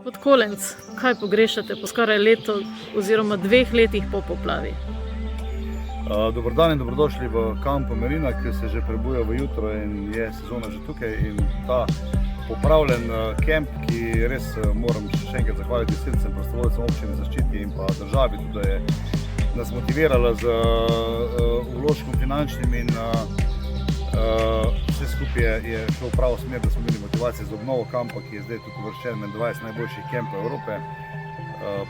Gospod Kolenc, kaj pogrešate po skoraj letu oziroma 2 letih po poplavi? Dober dan in dobrodošli v kampu Marina, ki se že prebuja v jutro in je sezona že tukaj. In ta popravljen kemp, ki res moram še enkrat zahvaliti gasilcem, prostovoljcem občine Zaščiti in pa državi, tudi da je nas motivirala z vložkom finančnim in vse skupaj je šlo v pravo smer, da smo imeli motivacijo za obnovo kampa, ki je zdaj tudi uvrščen med 20 najboljših kempov Evrope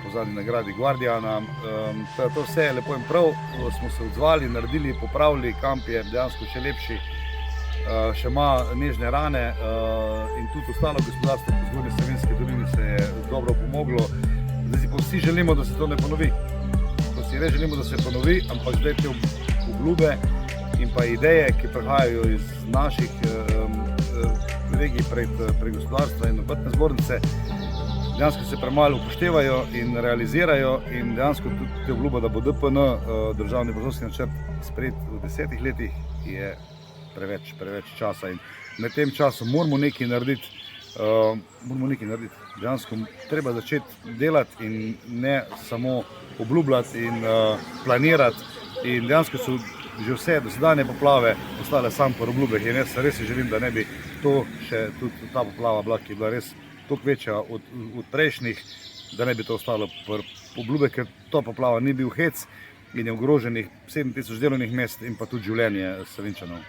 po zadnji nagradi Guardiana. To vse je lepo in prav, smo se odzvali, naredili, popravili, kamp je dejansko še lepši, še ima nežne rane in tudi ostalo gospodarstvo po Zgornji Savinjski dolini se je dobro pomoglo. Zdaj si pa vsi želimo, da se to ne ponovi. Si res želimo, da se ponovi, ampak zdaj te obljube in pa ideje, ki prihajajo iz naših regij prek gospodarstva in obrtne zbornice, dejansko se premalo upoštevajo in realizirajo in dejansko tudi te obljube, da bo DPN, državni prostorski načrt, sprejet v 10 letih, je preveč časa in med tem časom moramo nekaj narediti. Dejansko treba začeti delati in ne samo obljubljati in planirati. In dejansko so že vse dosedanje poplave ostale samo po obljubah in jaz res želim, da ne bi to še tudi ta poplava bila, ki je bila res toliko večja od prejšnjih, da ne bi to ostalo po obljubah, ker to poplava ni bil hec in je ogroženih 7000 delovnih mest in pa tudi življenje Savinjčanov.